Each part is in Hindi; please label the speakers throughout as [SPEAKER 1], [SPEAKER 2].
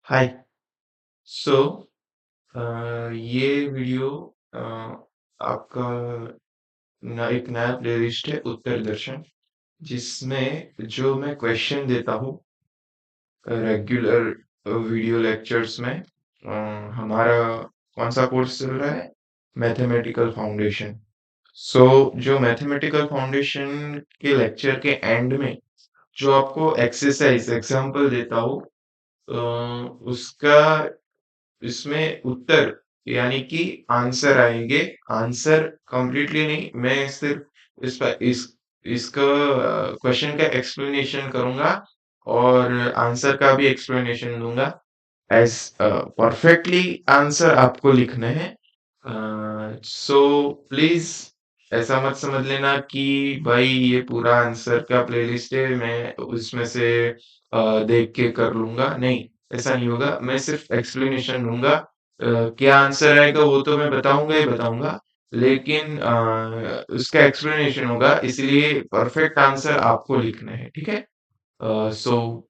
[SPEAKER 1] हाय। सो ये वीडियो आपका एक नया प्लेलिस्ट है उत्तर दर्शन, जिसमें जो मैं क्वेश्चन देता हूँ रेगुलर वीडियो लेक्चर्स में। हमारा कौन सा कोर्स चल रहा है? Mathematical foundation. सो जो मैथमेटिकल फाउंडेशन के लेक्चर के एंड में जो आपको एक्सरसाइज एग्जांपल देता हूँ, उसका इसमें उत्तर यानी कि आंसर आएंगे। आंसर कंप्लीटली नहीं, मैं सिर्फ इसका क्वेश्चन का एक्सप्लेनेशन करूंगा और आंसर का भी एक्सप्लेनेशन दूंगा। एज परफेक्टली आंसर आपको लिखना है। सो प्लीज ऐसा मत समझ लेना कि भाई ये पूरा आंसर का प्लेलिस्ट है, मैं उसमें से देख के कर लूंगा। नहीं, ऐसा नहीं होगा। मैं सिर्फ एक्सप्लेनेशन दूंगा। क्या आंसर आएगा वो तो मैं बताऊंगा ही बताऊंगा, लेकिन उसका एक्सप्लेनेशन होगा, इसलिए परफेक्ट आंसर आपको लिखना है। ठीक है? सो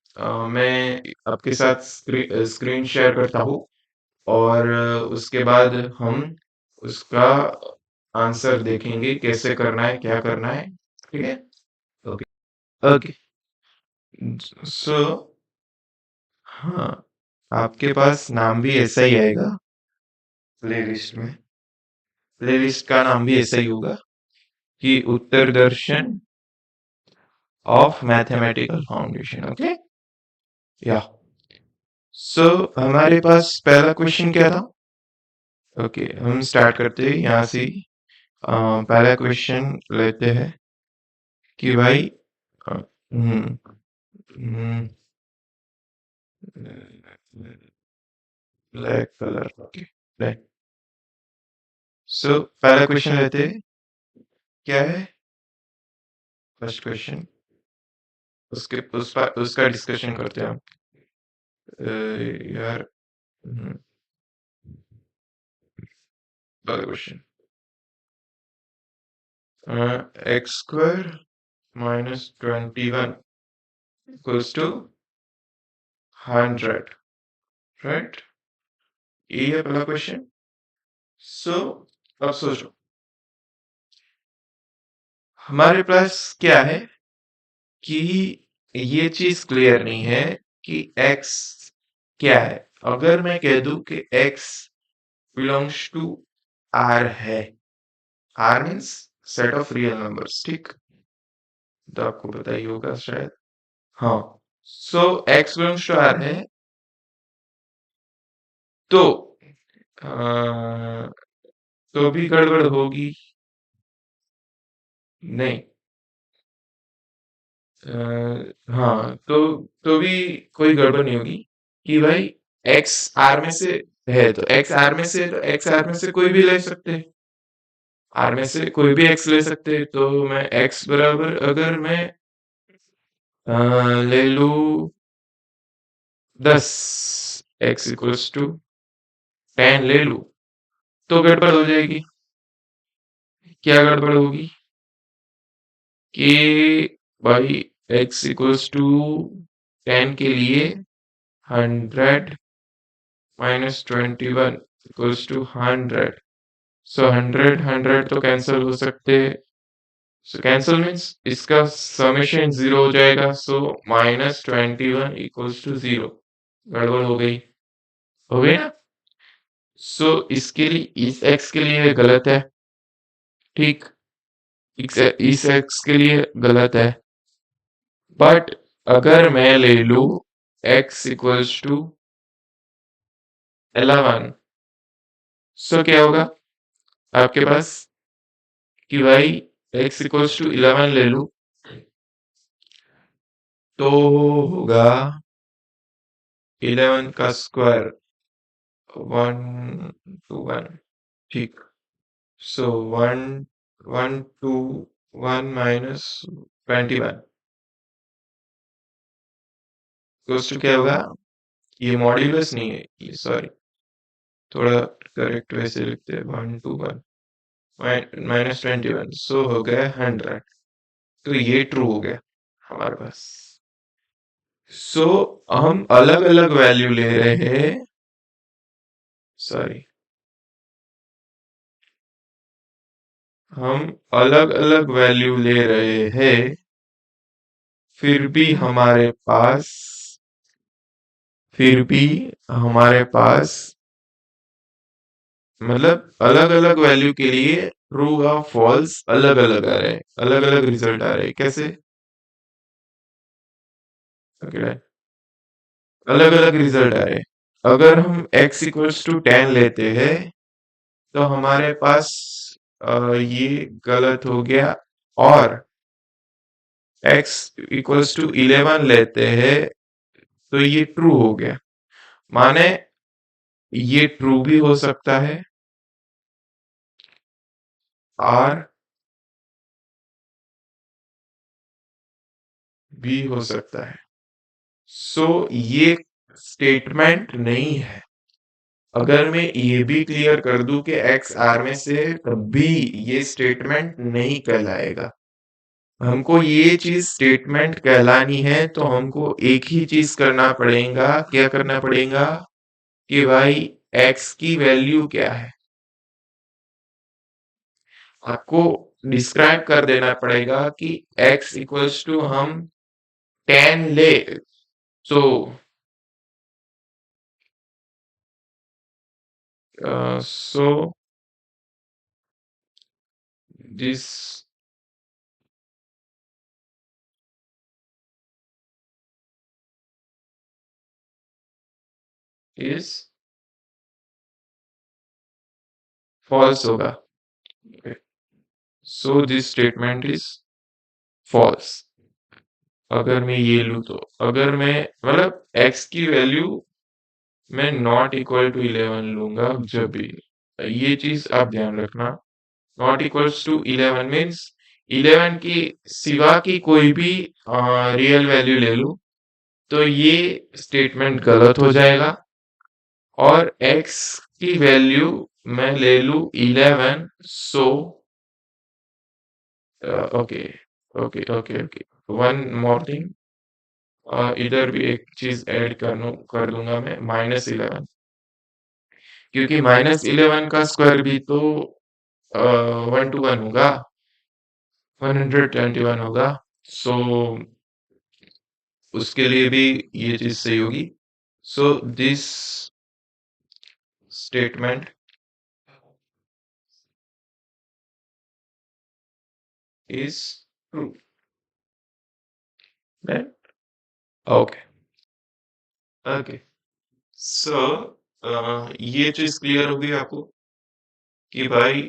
[SPEAKER 1] मैं आपके साथ स्क्रीन शेयर करता हूँ और उसके बाद हम उसका आंसर देखेंगे, कैसे करना है, क्या करना है। ठीक है? ओके। ओके। सो हाँ, आपके पास नाम भी ऐसा ही आएगा प्लेलिस्ट में। प्लेलिस्ट का नाम भी ऐसा ही होगा कि उत्तर दर्शन ऑफ मैथमेटिकल फाउंडेशन। ओके? या सो हमारे पास पहला क्वेश्चन क्या था? ओके, हम स्टार्ट करते हैं यहाँ से ही। पहला क्वेश्चन लेते हैं कि भाई uh, hmm, hmm, black colour. Okay, black. So पहला क्वेश्चन लेते हैं, क्या है फर्स्ट क्वेश्चन? उसका डिस्कशन करते हैं हम। यार, पहला question, x square minus 21 equals to 100, right? ये है पहला क्वेश्चन। सो अब सोचो, हमारे पास क्या है कि ये चीज क्लियर नहीं है कि x क्या है। अगर मैं कह दूं कि x बिलोंग्स टू R है, R means set of real numbers, ठीक? तो आपको पता ही होगा शायद। हाँ, सो x बिलोंग्स टू R है, तो अ, तो भी गड़बड़ होगी नहीं? हाँ, तो भी कोई गड़बड़ नहीं होगी कि भाई x R में से है, तो x R में से, तो x R में से कोई भी ले सकते हैं। R में से कोई भी x ले सकते हैं, तो मैं x बराबर अगर मैं ले लूँ 10, x इक्वल्स टू 10 ले लूँ, तो गड़बड़ हो जाएगी। क्या गड़बड़ होगी कि भाई x इक्वल्स टू 10 के लिए 100 माइनस 21 इक्वल्स टू 100। सो 100 100 तो कैंसिल हो सकते हैं। सो कैंसिल मीन्स इसका समेशन 0 हो जाएगा। So minus 21 equals to 0। गड़बड़ हो गई ना? सो इसके लिए, इस x के लिए गलत है, ठीक? इस x के लिए गलत है। बट अगर मैं ले लूं x इक्वल्स टू 11, सो क्या होगा आपके पास कि भाई x इक्वल्स टू 11 ले लूं, तो होगा 11 का स्क्वायर 121, ठीक? सो 121 माइनस 21 इक्वल्स टू क्या होगा? ये मॉड्यूलस नहीं है, ये सॉरी, थोड़ा करेक्ट वैसे लिखते हैं, 121 माइनस 21, सो हो गया 100। तो ये ट्रू हो गया हमारे पास। सो हम अलग अलग वैल्यू ले रहे हैं, सॉरी, हम अलग अलग वैल्यू ले रहे हैं, फिर भी हमारे पास फिर भी हमारे पास मतलब अलग अलग वैल्यू के लिए ट्रू और फॉल्स अलग अलग आ रहे हैं, अलग अलग रिजल्ट आ रहे हैं। कैसे? ओके, अलग अलग रिजल्ट आ रहे हैं। अगर हम x इक्वल्स टू 10 लेते हैं तो हमारे पास ये गलत हो गया, और x इक्वल्स टू 11 लेते हैं तो ये ट्रू हो गया। माने ये ट्रू भी हो सकता है और भी हो सकता है। सो ये स्टेटमेंट नहीं है। अगर मैं ये भी क्लियर कर दूं कि x r में से, तब भी ये स्टेटमेंट नहीं कहलाएगा। हमको ये चीज स्टेटमेंट कहलानी है तो हमको एक ही चीज करना पड़ेगा। क्या करना पड़ेगा? कि भाई x की वैल्यू क्या है, आपको डिस्क्राइब कर देना पड़ेगा कि x इक्वल्स टू हम 10 ले, so so this is false होगा। Okay. So this statement is false। अगर मैं ये लूँ तो, अगर मैं मतलब x की वैल्यू मैं नॉट इक्वल टू 11 लूंगा जब भी, ये चीज आप ध्यान रखना। नॉट इक्वल्स टू 11 मीन्स 11 की सिवा की कोई भी रियल वैल्यू ले लूं तो ये स्टेटमेंट गलत हो जाएगा। और x की वैल्यू मैं ले लूं 11, so okay okay okay okay, one more thing, इधर भी एक चीज ऐड कर दूंगा मैं, -11, क्योंकि -11 का स्क्वायर भी तो 1 to 1 होगा, 121 होगा। सो उसके लिए भी ये चीज सही होगी। So this statement is true. Okay okay, so ये चीज क्लियर होगी आपको कि भाई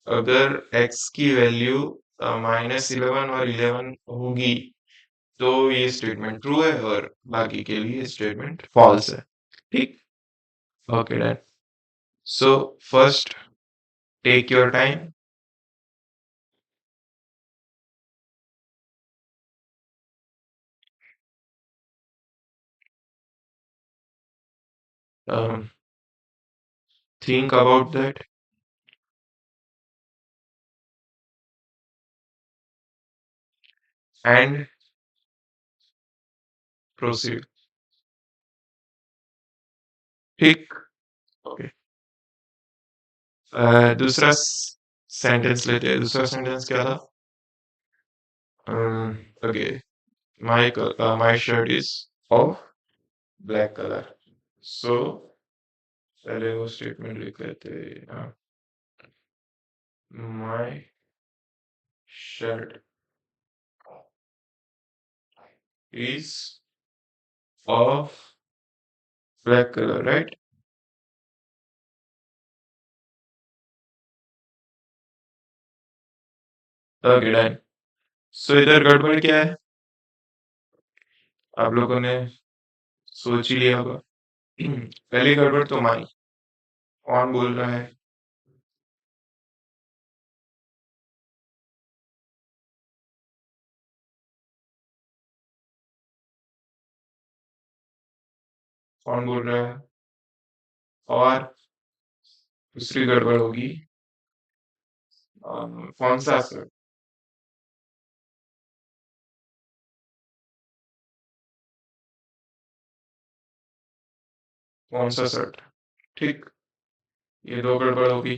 [SPEAKER 1] अगर x की वैल्यू -11 और 11 होगी तो ये स्टेटमेंट ट्रू है, और बाकी के लिए स्टेटमेंट फॉल्स है। ठीक, okay done. So first, take your time. Think about that and proceed। ठीक, ओके। दूसरा सेंटेंस लेते हैं। दूसरा सेंटेंस क्या था? Okay, my shirt is of black colour. So पहले वो स्टेटमेंट लिख लेते हैं। My shirt is of black colour, right? Okay done. So इधर गड़बड़ क्या है? आप लोगों ने सोच ही लिया होगा। पहली गड़बड़ तो माई, कौन बोल रहा है? कौन बोल रहा है? और दूसरी गड़बड़ होगी कौन सा असर? कौन सा शर्ट, ठीक। ये दो गड़बड़ होगी,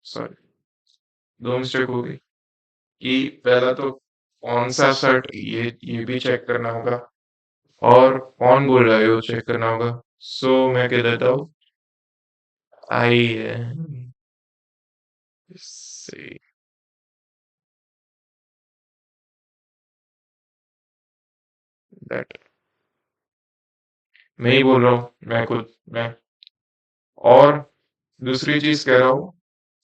[SPEAKER 1] सॉरी, दो मिस्टेक हो गई कि पहला तो कौन सा शर्ट, ये भी चेक करना होगा, और कौन बोल रहा है वो चेक करना होगा। सो मैं कह देता हूँ आई see that, मैं ही बोल रहा हूँ, मैं खुद, मैं। और दूसरी चीज कह रहा हूँ,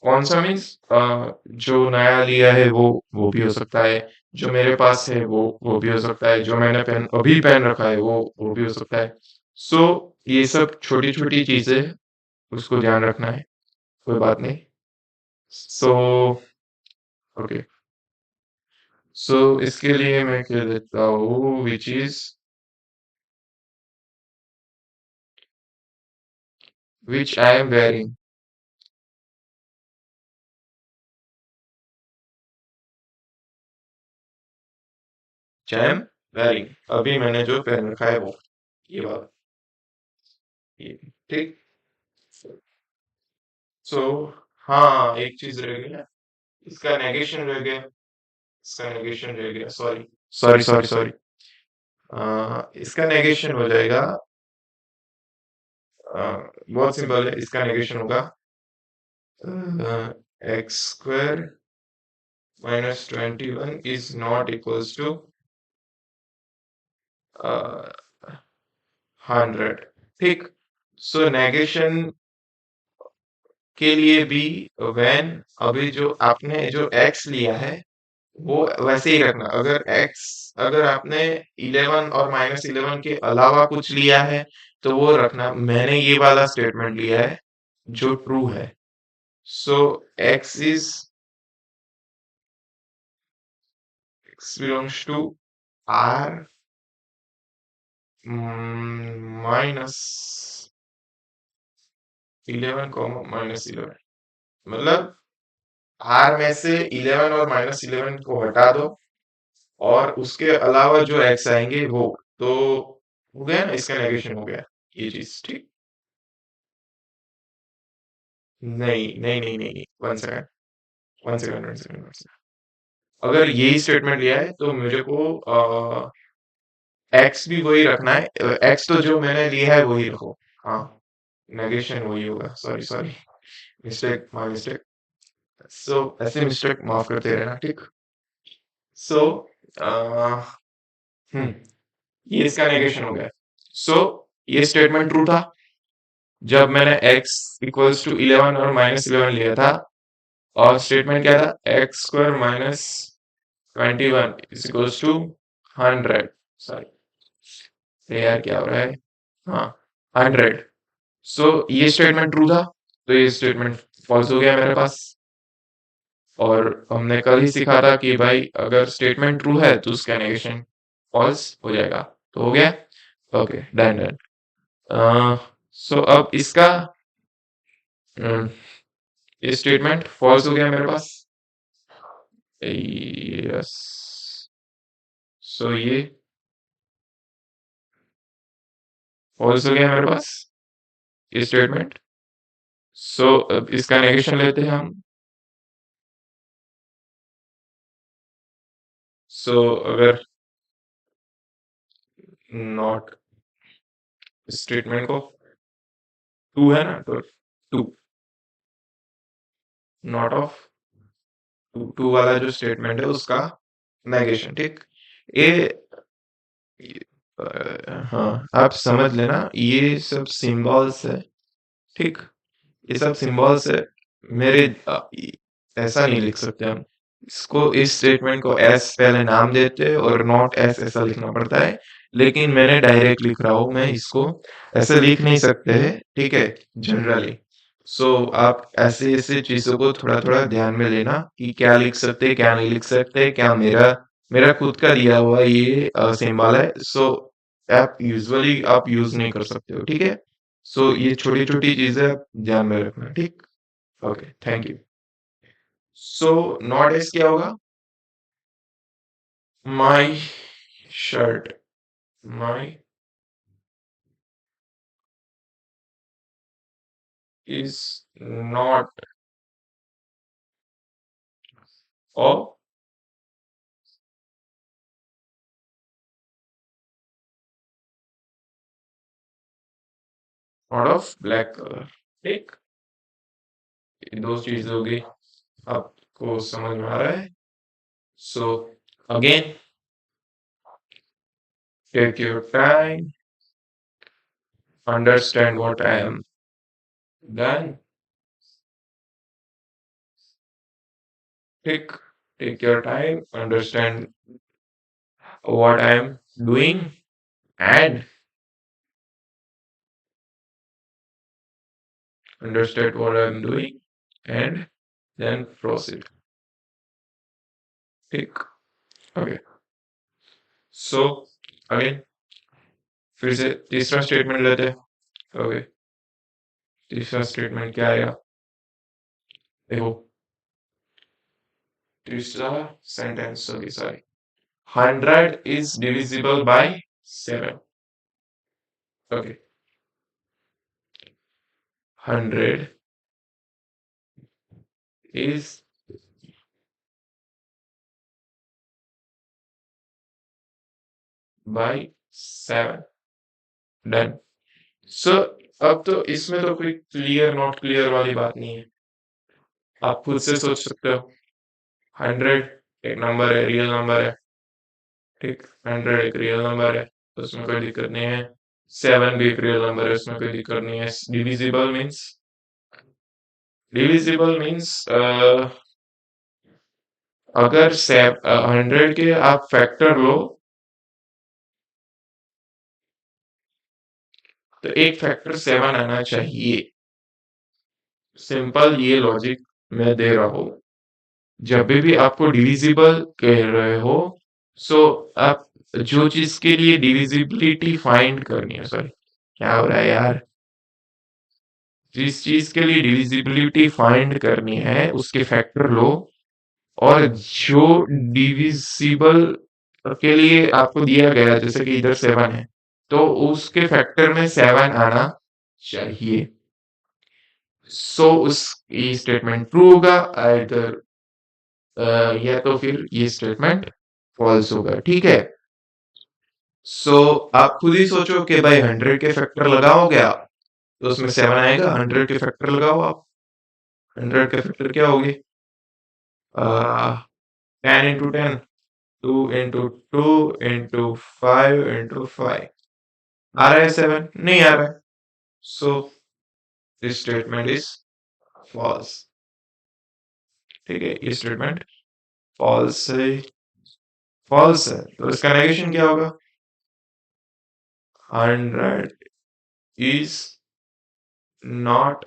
[SPEAKER 1] कौन सा मीन्स, जो नया लिया है वो भी हो सकता है, जो मेरे पास है वो भी हो सकता है, जो मैंने पहन अभी पहन रखा है वो भी हो सकता है। सो ये सब छोटी छोटी चीजें, उसको ध्यान रखना है, कोई बात नहीं। सो ओके, सो इसके लिए मैं कह देता हूँ which is, which I am wearing, I am wearing, अभी मैंने जो पहन रखा है वो, ये बात, ये, ठीक। सो हाँ, एक चीज रह गई ना, इसका नेगेशन रह गया, इसका नेगेशन रह गया, सॉरी सॉरी सॉरी सॉरी, इसका नेगेशन हो जाएगा, बहुत सिंपल है, इसका नेगेशन होगा x square minus 21 is not equals to 100, ठीक। सो नेगेशन के लिए भी, व्हेन, अभी जो आपने जो एक्स लिया है वो वैसे ही रखना, अगर आपने 11 और -11 के अलावा कुछ लिया है तो वो रखना, मैंने ये वाला स्टेटमेंट लिया है जो ट्रू है। सो x is, x belongs to r minus 11 -11, मतलब r में से 11 और -11 को हटा दो, और उसके अलावा जो x आएंगे वो, तो हो गया ना, इसका नेगेशन हो गया, ये चीज, ठीक। नहीं नहीं नहीं नहीं नहीं, one second, one second, one second, one second, अगर यही स्टेटमेंट लिया है तो मुझे को एक्स भी वही रखना है, एक्स तो जो मैंने लिया है वही रखो, हाँ, नेगेशन वही होगा, sorry sorry, mistake, my mistake. So ऐसे मिस्टेक माफ करते रहना, ठीक। सो हम्म ये इसका नेगेशन हो गया। सो ये स्टेटमेंट ट्रू था जब मैंने x इक्वल्स टू 11 और -11 लिया था, और स्टेटमेंट क्या था, x square minus 21 is equals to 100, sorry, ये यार क्या हो रहा है, हाँ, 100। सो ये स्टेटमेंट ट्रू था, तो ये स्टेटमेंट फॉल्स हो गया मेरे पास। और हमने कल ही सीखा था कि भाई अगर स्टेटमेंट ट्रू है तो उसका नेगेशन फॉल्स हो जाएगा, तो हो गया, ओके, डन डन। सो अब इसका, ये स्टेटमेंट फॉल्स हो गया मेरे पास, यस। सो ये फॉल्स हो गया मेरे पास, ये स्टेटमेंट। सो अब इसका नेगेशन लेते हैं हम। सो अगर नॉट, स्टेटमेंट को टू है ना, तो टू, नॉट ऑफ, टू वाला जो स्टेटमेंट है उसका नेगेशन, ठीक। ये हाँ, आप समझ लेना, ये सब सिंबल्स है, ठीक। ये सब सिंबल्स है, मेरे ऐसा नहीं लिख सकते हम इसको, इस स्टेटमेंट को एस पहले नाम देते हैं और नॉट एस ऐसा लिखना पड़ता है, लेकिन मैंने डायरेक्ट लिख रहा हूँ, मैं इसको ऐसे लिख नहीं सकते हैं, ठीक है, जनरली। सो आप ऐसे ऐसे चीजों को थोड़ा थोड़ा ध्यान में लेना कि क्या लिख सकते हैं, क्या नहीं लिख सकते, क्या मेरा मेरा खुद का दिया हुआ ये सिंबल है, सो आप यूजुअली आप यूज नहीं कर सकते हो, ठीक है। सो ये छोटी छोटी चीजें आप ध्यान में रखना, ठीक। Okay, thank you. So not S क्या होगा, my shirt, my is not of black color. ठीक, ये दो चीजें हो गई, आपको समझ में आ रहा है? So again, take your time, understand what I am done. Take your time, understand what I am doing, and understand what I am doing, and then proceed. ठीक, okay. So again, फिर से तीसरा स्टेटमेंट लेते हैं. ओके, तीसरा स्टेटमेंट क्या आएगा? देखो, तीसरा sentence, sorry, 100 is divisible by 7. Okay, 100 is by 7. Done. सो अब तो इसमें तो कोई क्लियर नॉट क्लियर वाली बात नहीं है, आप खुद से सोच सकते हो. 100 एक नंबर है, रियल नंबर है. ठीक, 100 एक रियल नंबर है, उसमें कोई दिक्कत नहीं है. 7 भी एक रियल नंबर है, उसमें कोई दिक्कत नहीं है. डिविजिबल मीन्स अगर 100 के आप फैक्टर लो तो एक फैक्टर 7 आना चाहिए. सिंपल ये लॉजिक मैं दे रहा हूं. जब भी आपको डिविजिबल कह रहे हो, सो आप जो चीज के लिए डिविजिबिलिटी फाइंड करनी है, सॉरी क्या हो रहा है यार, जिस चीज के लिए डिविजिबिलिटी फाइंड करनी है उसके फैक्टर लो, और जो डिविजिबल के लिए आपको दिया गया जैसे कि इधर 7 है, तो उसके फैक्टर में 7 आना चाहिए. सो उस ये स्टेटमेंट ट्रू होगा, इधर या तो फिर ये स्टेटमेंट फॉल्स होगा. ठीक है. सो आप खुद ही सोचो कि भाई 100 के फैक्टर लगाओगे आप तो उसमें 7 आएगा. 100 के फैक्टर लगाओ आप, 100 के फैक्टर क्या होगी? 10 इंटू 10, 2 इंटू 2 इंटू 5 इंटू 5. आ रहा है 7? नहीं आ रहा है. So this statement is false. ठीक है, ये स्टेटमेंट फॉल्स है. फॉल्स है तो इसका नेगेशन क्या होगा? 100 is not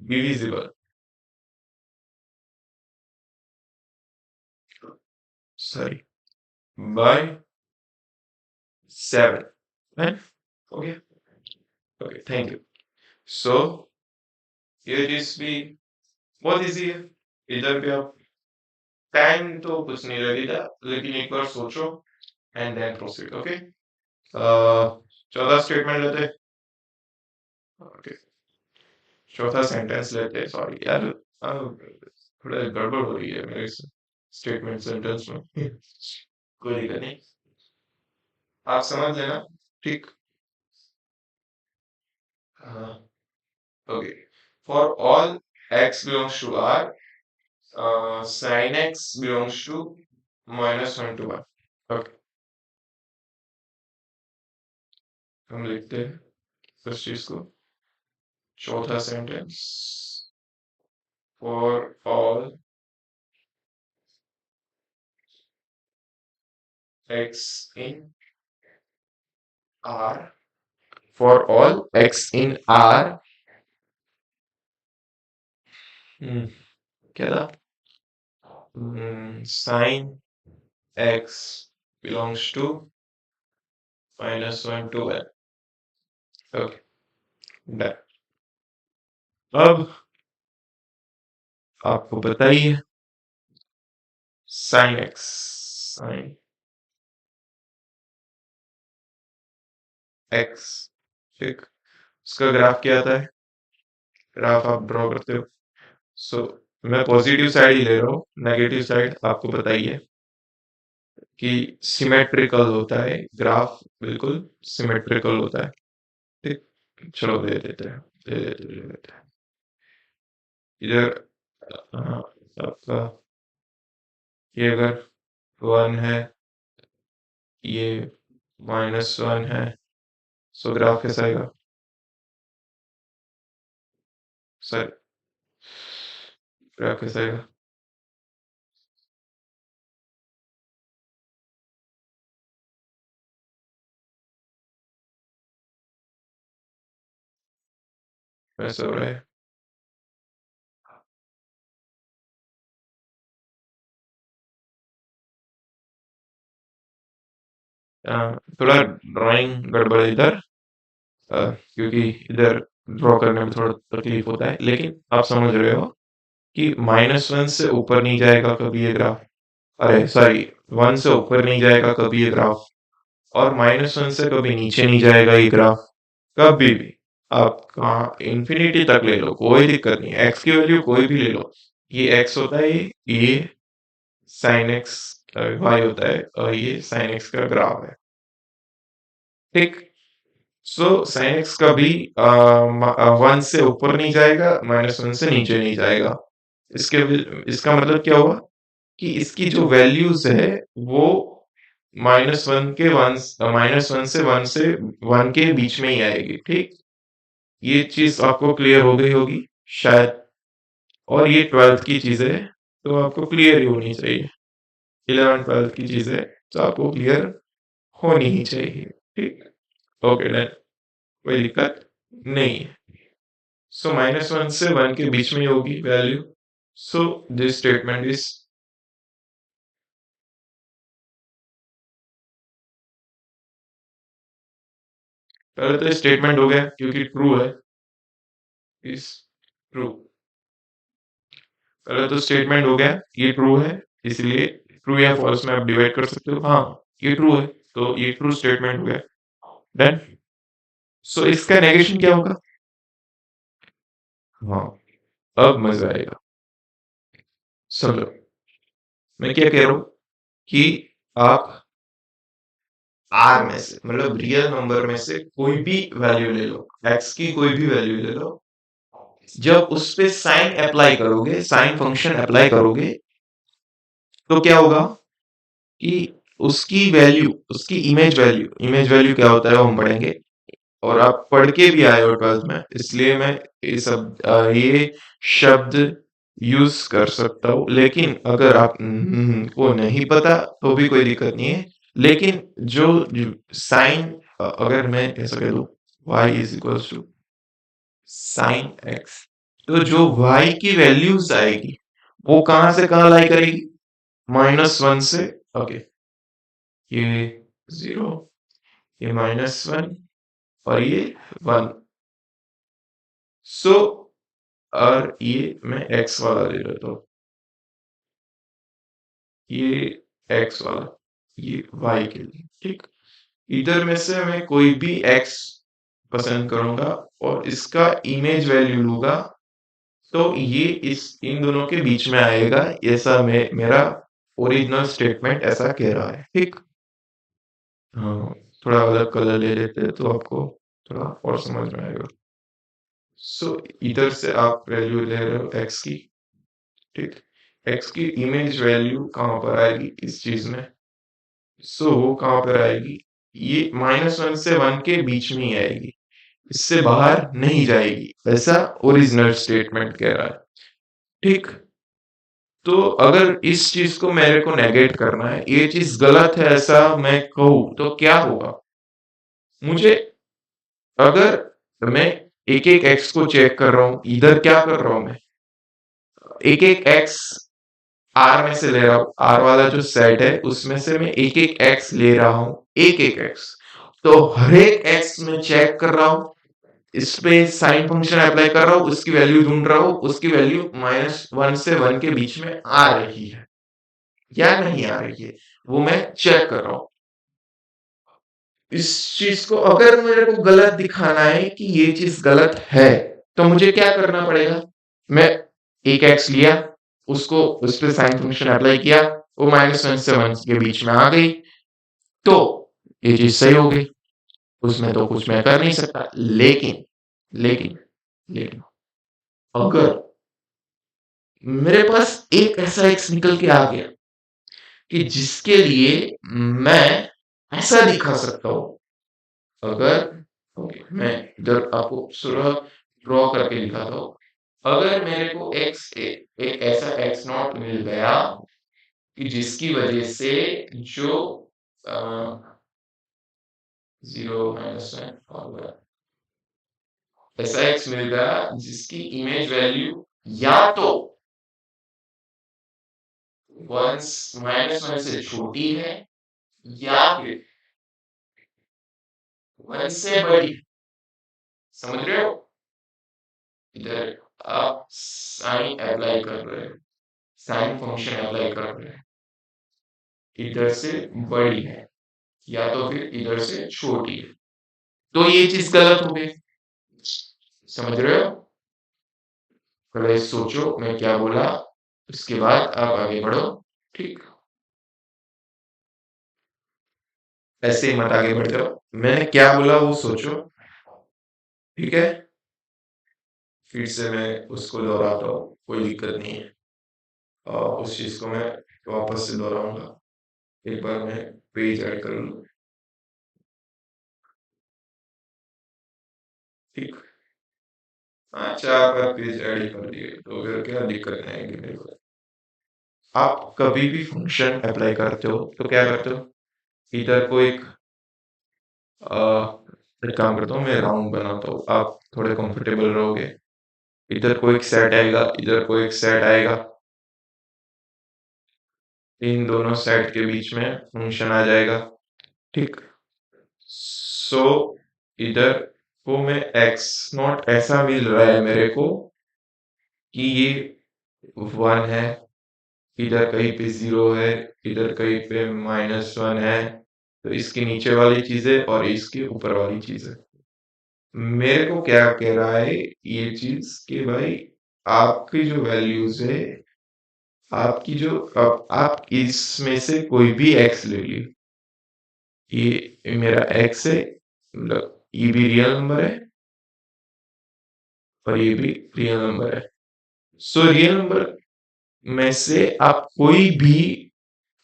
[SPEAKER 1] divisible. Sorry, by 7. Right? Okay. Okay, thank you. So ये चीज भी बहुत इजी है. इधर भी आप टाइम तो कुछ नहीं लगेगा, लेकिन एक बार सोचो एंड देन प्रोसीड. ओके, चौथा स्टेटमेंट लेते. ओके, चौथा सेंटेंस लेते. सॉरी यार, थोड़ा गड़बड़ हो रही है मेरे स्टेटमेंट सेंटेंस में. कोई दिक्कत नहीं, आप समझ लेना. ठीक. Okay, for all x belongs to r, sin x belongs to -1 to 1. Okay, हम लिखते हैं इस चीज को. चौथा sentence, for all x in r, for all x in r, क्या था? sin x belongs to -1 to 1. Okay, done. अब आपको बताइए sin x, sin x, ठीक, उसका ग्राफ क्या आता है? ग्राफ आप ड्रॉ करते हो। सो मैं पॉजिटिव साइड ही ले रहा हूँ, नेगेटिव साइड आपको पता ही है कि सिमेट्रिकल होता है, ग्राफ बिल्कुल सिमेट्रिकल होता है। ठीक, चलो दे देते हैं, दे देते हैं। इधर आपका ये अगर 1 है, ये -1 है, सो ग्राफ कैसा आएगा? सर ग्राफ कैसा आएगा? वैसा हो रहा है। थोड़ा ड्राइंग गड़बड़ है इधर, क्योंकि इधर ड्रॉ करने में थोड़ा तकलीफ होता है, लेकिन आप समझ रहे हो कि -1 से ऊपर नहीं जाएगा कभी ये ग्राफ, अरे सॉरी, 1 से ऊपर नहीं जाएगा कभी ये ग्राफ, और -1 से कभी नीचे नहीं जाएगा ये ग्राफ, कभी भी। आप कहाँ इंफिनिटी तक ले लो, कोई दिक्कत नहीं है, एक्स की वैल्यू कोई भी ले लो। ये एक्स होता है, ये साइन एक्स वाई होता है, और ये साइन एक्स का ग्राफ है। ठीक, सो साइन एक्स कभी 1 से ऊपर नहीं जाएगा, -1 से नीचे नहीं जाएगा। इसका मतलब क्या हुआ कि इसकी जो वैल्यूज है वो -1 से 1 के बीच में ही आएगी। ठीक, ये चीज आपको क्लियर हो गई होगी शायद, और ये 12th की चीज है, तो आपको क्लियर ही होनी चाहिए। 11 12th की चीज है, तो आपको क्लियर होनी ही चाहिए। ठीक, ओके डन, कोई दिक्कत नहीं है। सो -1 से 1 के बीच में होगी value. So this statement is, पहले तो स्टेटमेंट हो गया क्योंकि ट्रू है, इज ट्रू। पहले तो स्टेटमेंट हो गया, ये ट्रू है, इसलिए ट्रू या फॉल्स में आप डिवाइड कर सकते हो। हाँ, ये ट्रू है, तो ये ट्रू स्टेटमेंट हो गया। डन। सो इसका नेगेशन क्या होगा? हाँ, अब मजा आएगा। समझो मैं क्या कह रहा हूँ कि आप आर में से, मतलब रियल नंबर में से कोई भी वैल्यू ले लो, एक्स की कोई भी वैल्यू ले लो, जब उस पे साइन अप्लाई करोगे, साइन फंक्शन अप्लाई करोगे, तो क्या होगा कि उसकी वैल्यू, उसकी इमेज वैल्यू क्या होता है वो हम पढ़ेंगे, और आप पढ़ के भी आए हो 12th में, इसलिए मैं ये शब्द यूज कर सकता हूँ। लेकिन अगर आप को नहीं पता तो भी कोई दिक्कत नहीं है। लेकिन जो साइन, अगर मैं ऐसा कह दूं y is equal to sine x, तो जो y की वैल्यूज आएगी वो कहां से कहां लाई करेगी? -1 से, ओके, ये 0, ये -1, और ये 1। सो और ये मैं x वाला ले लेता हूँ, ये x वाला, ये y के लिए। ठीक, इधर में से मैं कोई भी x पसंद करूंगा और इसका इमेज वैल्यू लूंगा, तो ये इस इन दोनों के बीच में आएगा, ऐसा मेरा ओरिजिनल स्टेटमेंट ऐसा कह रहा है। ठीक, हाँ, थोड़ा अलग कलर ले लेते हैं तो आपको थोड़ा और समझ में आएगा। सो इधर से आप वैल्यू ले रहे हो x की। ठीक, x की इमेज वैल्यू कहाँ पर आएगी इस चीज में? सो वो कहाँ पर आएगी? ये -1 से 1 के बीच में ही आएगी, इससे बाहर नहीं जाएगी, ऐसा ओरिजिनल स्टेटमेंट कह रहा है। ठीक, तो अगर इस चीज को मेरे को नेगेट करना है, ये चीज गलत है ऐसा मैं कहूँ, तो क्या होगा? मुझे, अगर मैं एक एक एक्स को चेक कर रहा हूँ, इधर क्या कर रहा हूँ मैं? एक एक एक्स आर में से ले रहा हूँ, आर वाला जो सेट है उसमें से मैं एक एक एक्स ले रहा हूँ, एक एक एक्स। तो हर एक एक्स में चेक कर रहा हूँ, इस पे साइन फंक्शन अप्लाई कर रहा हूँ, उसकी वैल्यू ढूंढ रहा हूँ, उसकी वैल्यू -1 से 1 के बीच में आ रही है या नहीं आ रही है, वो मैं चेक कर रहा हूँ। इस चीज को अगर मेरे को गलत दिखाना है कि ये चीज गलत है, तो मुझे क्या करना पड़ेगा? मैं एक एक्स लिया, उसको उस पे साइन फंक्शन अप्लाई किया, वो -1 से 1 के बीच में आ गई, तो ये चीज़ सही हो गई। उसमें तो कुछ मैं कर नहीं सकता। लेकिन लेकिन लेकिन अगर मेरे पास एक ऐसा एक्स निकल के आ गया कि जिसके लिए मैं ऐसा दिखा सकता हूँ, अगर ओके, मैं इधर आपको पूरा ड्रॉ करके दिखाता हूँ। अगर मेरे को एक ऐसा एक्स नॉट मिल गया कि जिसकी वजह से जो अ, 0 -1 और ऐसा एक्स मिल गया जिसकी इमेज वैल्यू या तो 1 -1 से छोटी है या फिर 1 से बड़ी। समझ रहे हो? इधर आप साइन अप्लाई कर रहे हो, साइन फंक्शन अप्लाई कर रहे हैं, इधर से बड़ी है या तो फिर इधर से छोटी है, तो ये चीज गलत हो गई। समझ रहे हो? पहले सोचो मैं क्या बोला, उसके बाद आप आगे बढ़ो। ठीक, ऐसे ही मत आगे बढ़ जाओ। मैंने क्या बोला वो सोचो। ठीक है, फिर से मैं उसको दोहराता हूँ, कोई दिक्कत नहीं है। उस चीज को मैं वापस से दोहराऊंगा। एक बार मैं पेज ऐड कर लूँ। ठीक, हाँ 4-5 पेज ऐड ही कर दिए, तो फिर क्या दिक्कत नहीं आएगी मेरे को। आप कभी भी फंक्शन अप्लाई करते हो तो क्या करते हो? इधर को एक काम करता हूँ, मैं राउंड बनाता हूँ, आप थोड़े कंफर्टेबल रहोगे। इधर को एक सेट आएगा, इधर को एक सेट आएगा, इन दोनों सेट के बीच में फंक्शन आ जाएगा। ठीक, सो इधर को मैं एक्स नॉट ऐसा मिल रहा है मेरे को कि ये 1 है, इधर कहीं पे 0 है, इधर कहीं पे -1 है, तो इसके नीचे वाली चीजें और इसके ऊपर वाली चीजें। मेरे को क्या कह रहा है ये चीज कि भाई आपकी जो वैल्यूज है, आपकी जो आप इसमें से कोई भी एक्स ले ली, ये मेरा एक्स है, मतलब ये भी रियल नंबर है और ये भी रियल नंबर है। सो रियल नंबर में से आप कोई भी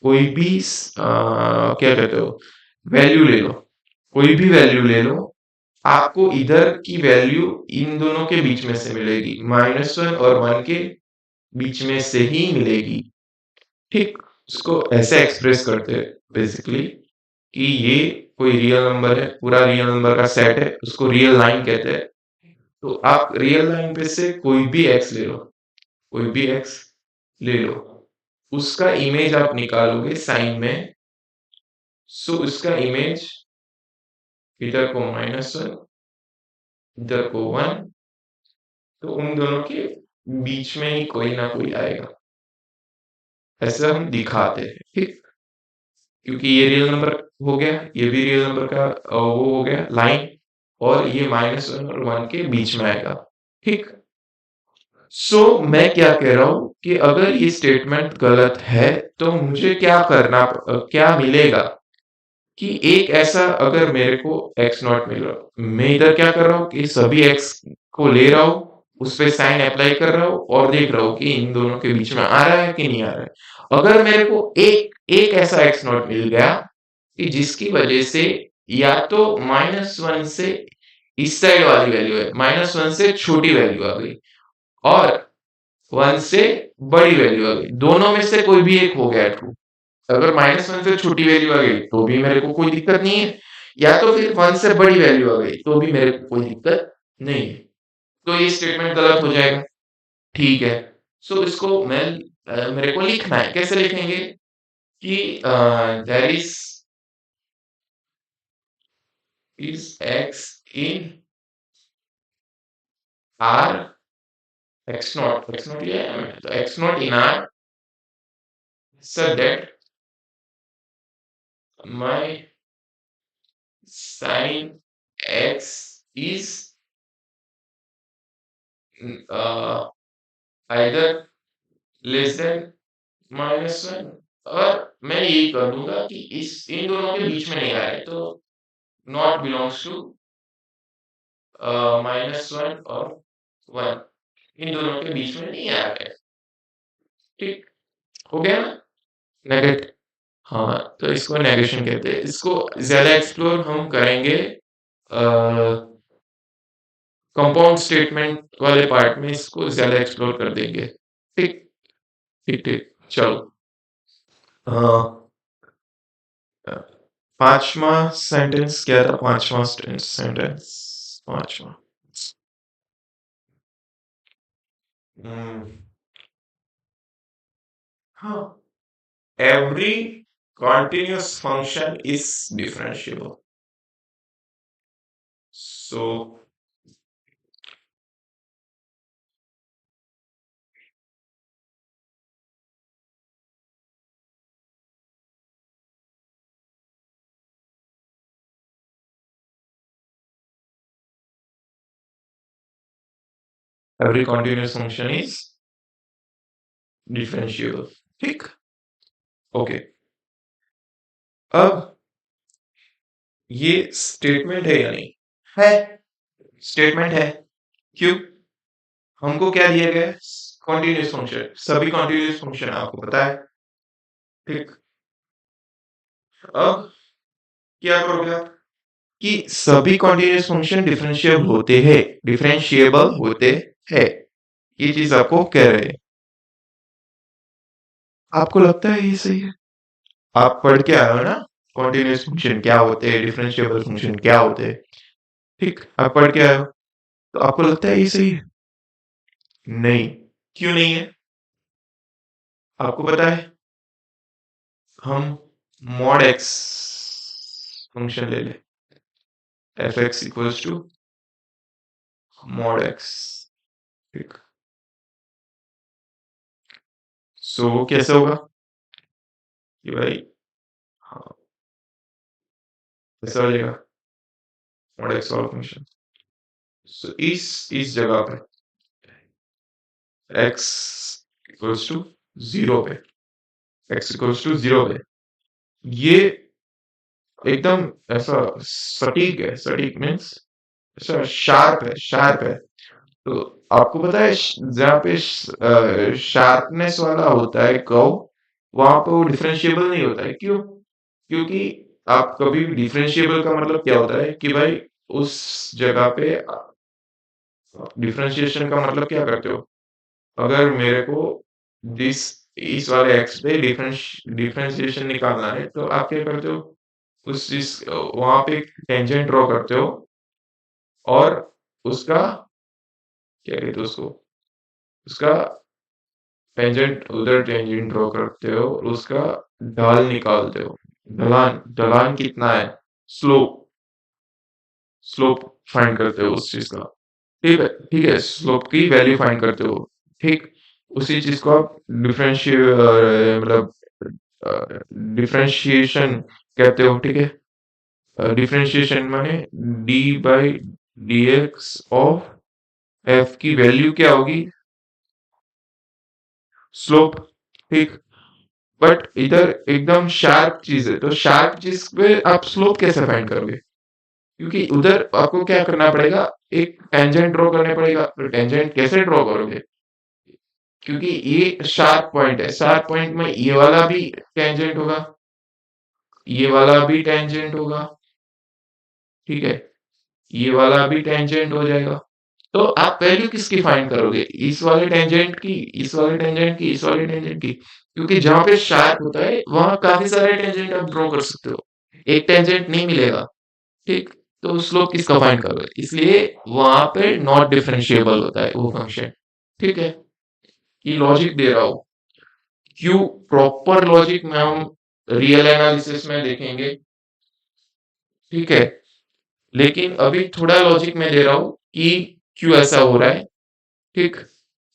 [SPEAKER 1] क्या कहते हो, वैल्यू ले लो, कोई भी वैल्यू ले लो, आपको इधर की वैल्यू इन दोनों के बीच में से मिलेगी, -1 और 1 के बीच में से ही मिलेगी। ठीक, उसको ऐसे एक्सप्रेस करते हैं बेसिकली कि ये कोई रियल नंबर है, पूरा रियल नंबर का सेट है, उसको रियल लाइन कहते हैं। तो आप रियल लाइन पे से कोई भी एक्स ले लो, कोई भी एक्स ले लो, उसका इमेज आप निकालोगे साइन में। सो उसका इमेज इधर को -1, इधर को 1, तो उन दोनों के बीच में ही कोई ना कोई आएगा, ऐसा हम दिखाते हैं। ठीक, क्योंकि ये रियल नंबर हो गया, ये भी रियल नंबर का वो हो गया लाइन, और ये -1 और 1 के बीच में आएगा। ठीक, सो मैं क्या कह रहा हूँ कि अगर ये स्टेटमेंट गलत है तो मुझे क्या मिलेगा कि एक ऐसा, अगर मेरे को एक्स नॉट मिल रहा, मैं इधर क्या कर रहा हूँ कि सभी एक्स को ले रहा हूँ, उस पे साइन अप्लाई कर रहा हूँ और देख रहा हूँ कि इन दोनों के बीच में आ रहा है कि नहीं आ रहा है। अगर मेरे को एक एक ऐसा एक्स नॉट मिल गया कि जिसकी वजह से या तो -1 से इस साइड वाली वैल्यू है, -1 से छोटी वैल्यू आ गई और 1 से बड़ी वैल्यू आ गई, दोनों में से कोई भी एक हो गया ट्रू। अगर -1 से छोटी वैल्यू आ गई तो भी मेरे को कोई दिक्कत नहीं है, या तो फिर 1 से बड़ी वैल्यू आ गई तो भी मेरे को कोई दिक्कत नहीं है। तो ये स्टेटमेंट गलत हो जाएगा। ठीक है, सो इसको मेरे को लिखना है, कैसे लिखेंगे कि there is x in R, x not ये है, तो x not in R such that my sin x is either less than -1 और मैं यही कर दूँगा कि इस इन दोनों के बीच में नहीं आ रहा है, तो नॉट बिलॉन्ग्स टू -1 और 1 इन दोनों के बीच में नहीं आ रहा है। ठीक, हो गया ना? नेगेट हाँ, तो इसको नेगेशन कहते हैं। इसको ज़्यादा एक्सप्लोर हम करेंगे कंपाउंड स्टेटमेंट वाले पार्ट में इसको ज़्यादा एक्सप्लोर कर देंगे। ठीक, ठीक, ठीक। चलो। हाँ। 5वां सेंटेंस क्या था? 5वां सेंटेंस 5वां हाँ, every continuous function is differentiable. So every continuous function is differentiable. ठीक, ओके। अब ये स्टेटमेंट है या नहीं? है, स्टेटमेंट है। क्यों? हमको क्या दिया गया है? Continuous function. सभी कंटीन्यूअस फंक्शन आपको पता है। ठीक, अब क्या करोगे आप कि सभी कंटीन्यूअस फंक्शन डिफरेंशिएबल होते हैं। ये चीज आपको कह रहे हैं। आपको लगता है ये सही है? आप पढ़ के आए हो ना, कॉन्टिन्यूस फंक्शन क्या होते हैं, डिफरेंशिएबल फंक्शन क्या होते हैं। ठीक, आप पढ़ के आए हो, तो आपको लगता है ये सही है? नहीं। क्यों नहीं है? आपको पता है, हम मॉड एक्स फंक्शन ले ले, f x equals to mod x. ठीक, सो कैसे होगा कि भाई, हाँ, कैसे हो जाएगा मॉड एक्स वाला फंक्शन? सो इस जगह पे x इक्वल्स टू 0 पे, x इक्वल्स टू 0 पे, ये एकदम ऐसा सटीक है। सटीक मीन्स ऐसा शार्प है, शार्प है। तो आपको पता है जहाँ पे शार्पनेस वाला होता है कर्व, वहां पे वो डिफरेंशिएबल नहीं होता है। क्यों? क्योंकि आप कभी भी डिफरेंशिएबल का मतलब क्या होता है कि भाई उस जगह पे डिफरेंशिएशन का मतलब क्या करते हो? अगर मेरे को दिस इस वाले एक्स पे डिफरेंशिएशन निकालना है, तो आप क्या करते हो? उस चीज वहां पे टेंजेंट ड्रॉ करते हो और उसका क्या कहते हो उसको, उसका टेंजेंट, उधर टेंजेंट ड्रॉ करते हो और उसका ढाल निकालते हो। ढलान, ढलान कितना है, स्लोप, स्लोप फाइंड करते हो उस चीज का। ठीक है, ठीक है, स्लोप की वैल्यू फाइंड करते हो। ठीक, उसी चीज को आप डिफरेंशिए मतलब डिफरेंशिएशन कहते हो। ठीक है, डिफरेंशिएशन माने D by D x of F की वैल्यू क्या होगी? स्लोप। ठीक, बट इधर एकदम शार्प चीज है, तो शार्प चीज पे आप स्लोप कैसे फाइंड करोगे? क्योंकि उधर आपको क्या करना पड़ेगा, एक टेंजेंट ड्रॉ करना पड़ेगा। तो टेंजेंट कैसे ड्रॉ करोगे? क्योंकि ये शार्प पॉइंट है, शार्प पॉइंट में ये वाला भी टेंजेंट होगा, ये वाला भी टेंजेंट होगा। ठीक है, ये वाला भी टेंजेंट हो जाएगा। तो आप वैल्यू किसकी फाइंड करोगे? इस वाले टेंजेंट की, इस वाले टेंजेंट की, इस वाले टेंजेंट की। क्योंकि जहां पे शार्प होता है वहां काफी सारे टेंजेंट आप ड्रॉ कर सकते हो, एक टेंजेंट नहीं मिलेगा। ठीक, तो स्लोप किसका फाइंड करोगे? इसलिए वहां पे नॉट डिफरेंशिएबल होता है वो फंक्शन। ठीक है, ये लॉजिक दे रहा हूं। क्यों? प्रॉपर लॉजिक में हम रियल एनालिसिस में देखेंगे। ठीक है, लेकिन अभी थोड़ा लॉजिक में दे रहा हूं कि क्यों ऐसा हो रहा है। ठीक,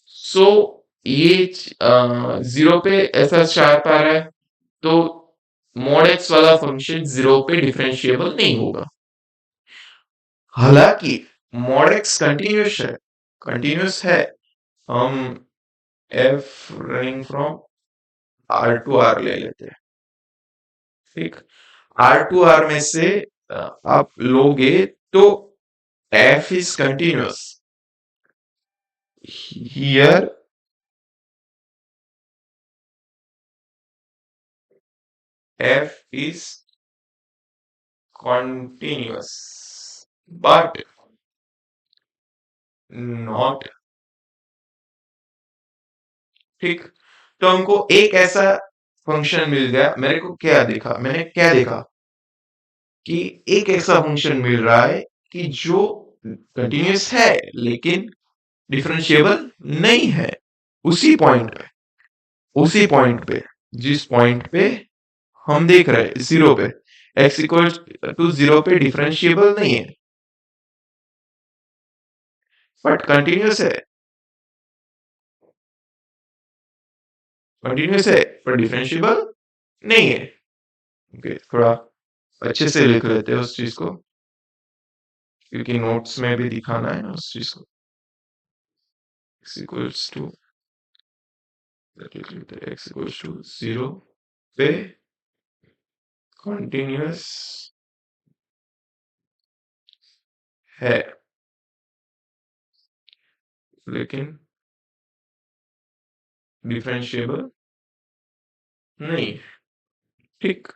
[SPEAKER 1] सो ये 0 पे ऐसा शार्प आ रहा है, तो मॉड एक्स वाला फंक्शन 0 पे डिफरेंशिएबल नहीं होगा। हालांकि मॉड एक्स कंटिन्यूस है, कंटिन्यूस है, हम f running from R to R ले लेते हैं। ठीक, आर टू आर में से आप लोगे तो F is continuous here, F is continuous but not। ठीक, तो हमको एक ऐसा फंक्शन मिल गया, मैंने क्या देखा कि एक ऐसा फंक्शन मिल रहा है कि जो कंटिन्यूस है लेकिन डिफरेंशिएबल नहीं है। उसी पॉइंट पे उसी पॉइंट पे जिस पॉइंट पे हम देख रहे हैं जीरो पे, x इक्वल टू जीरो पे डिफरेंशिएबल नहीं है बट कंटिन्यूस है। कंटिन्यूस है पर डिफरेंशिएबल नहीं है। ओके, थोड़ा अच्छे से लिख लेते हैं उस चीज को, क्योंकि नोट्स में भी दिखाना है ना उस चीज को। x equals to x equals to zero पे कंटिन्यूस है लेकिन डिफरेंशिएबल नहीं। ठीक,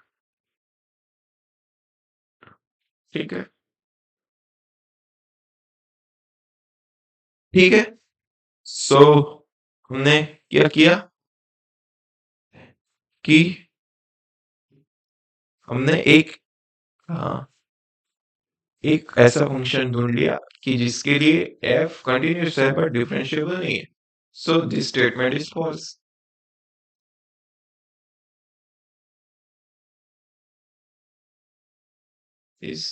[SPEAKER 1] ठीक है, ठीक है। सो हमने क्या किया कि हमने हाँ, एक ऐसा फंक्शन ढूंढ लिया कि जिसके लिए f कंटिन्यूस है बट डिफरेंशिएबल नहीं है। So this statement is false. Is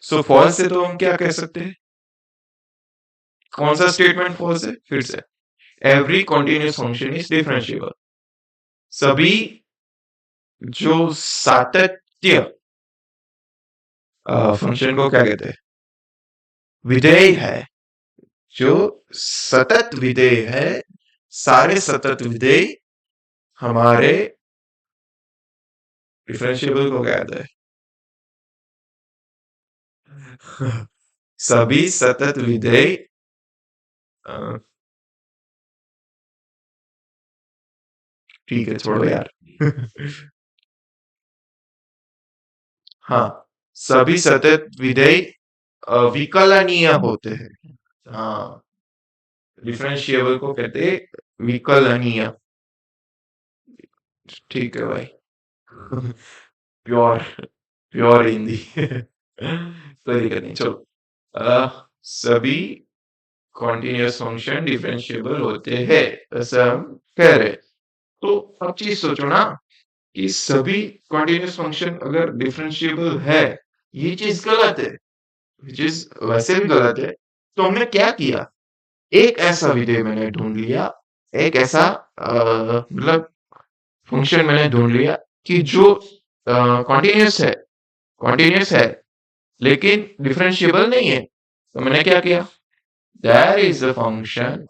[SPEAKER 1] so false से तो हम क्या कह सकते हैं? कौन सा स्टेटमेंट फॉल्स है? फिर से, every continuous function is differentiable. सभी जो सातत्य फंक्शन को क्या कहते हैं? विधेय है। जो सतत विधेय है, सारे सतत विधेय हमारे डिफरेंशिएबल को क्या कहते हैं? सभी सतत विधेय ठीक है, छोड़ो यार। हाँ, सभी सतत विधेय विकलनीय होते हैं। हाँ, डिफरेंशिएबल को कहते हैं विकलनीय। ठीक है भाई। Pure pure Hindi. कोई दिक्कत नहीं, चलो। सभी कॉन्टिन्यूस फंक्शन डिफरेंशिएबल होते हैं, ऐसा हम कह रहे हैं। तो अब चीज सोचो ना कि सभी कॉन्टिन्यूस फंक्शन अगर डिफरेंशिएबल है, ये चीज गलत है, ये चीज वैसे भी गलत है। तो हमने क्या किया, एक ऐसा विधेय मैंने ढूंढ लिया, एक ऐसा मतलब फंक्शन मैंने ढूंढ लिया कि जो कॉन्टिन्यूस है लेकिन डिफरेंशिएबल नहीं है। तो मैंने क्या किया, there is a function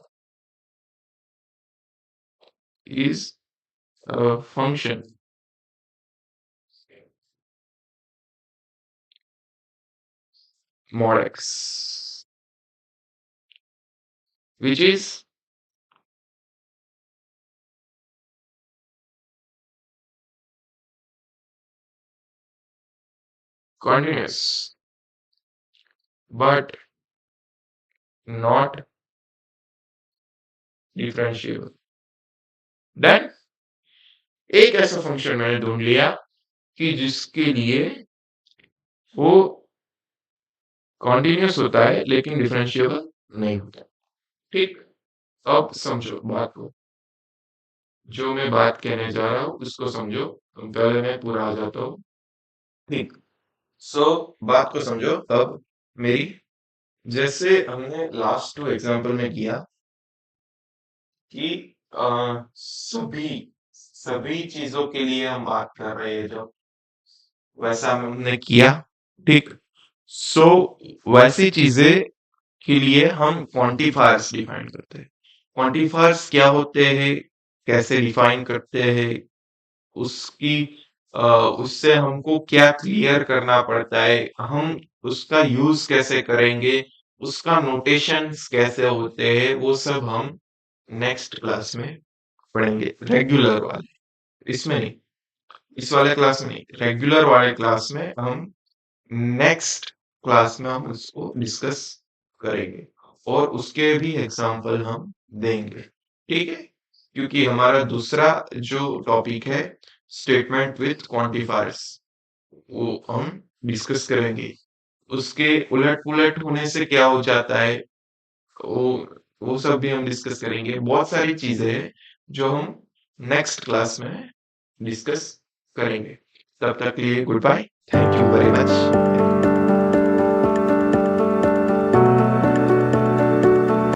[SPEAKER 1] is a function mod x which is continuous but not differentiable। Then एक ऐसा फंक्शन मैंने ढूंढ लिया कि जिसके लिए वो कॉन्टिन्यूस होता है लेकिन डिफरेंशिएबल नहीं होता। ठीक, अब समझो बात को, जो मैं बात कहने जा रहा हूँ उसको समझो। पहले मैं पूरा आ जाता हूँ। ठीक, सो बात को समझो अब मेरी। जैसे हमने लास्ट टू एग्जांपल में किया कि सभी सभी चीजों के लिए हम बात कर रहे हैं, जो वैसा हमने किया। ठीक, सो वैसी चीजें के लिए हम क्वांटिफायर्स डिफाइन करते हैं। क्वांटिफायर्स क्या होते हैं, कैसे डिफाइन करते हैं, उसकी उससे हमको क्या क्लियर करना पड़ता है, हम उसका यूज कैसे करेंगे, उसका नोटेशंस कैसे होते हैं, वो सब हम नेक्स्ट क्लास में पढ़ेंगे, रेगुलर वाले, इसमें नहीं, इस वाले क्लास में नहीं, रेगुलर वाले क्लास में हम नेक्स्ट क्लास में हम उसको डिस्कस करेंगे और उसके भी एग्जाम्पल हम देंगे, ठीक है? क्योंकि हमारा दूसरा जो टॉपिक है स्टेटमेंट विथ क्वांटिफायर्स, वो हम डिस्कस करेंगे। उसके उलट पुलट होने से क्या हो जाता है, वो वो सब भी हम डिस्कस करेंगे। बहुत सारी चीजें हैं जो हम नेक्स्ट क्लास में डिस्कस करेंगे। तब तक के लिए good bye, thank you very much.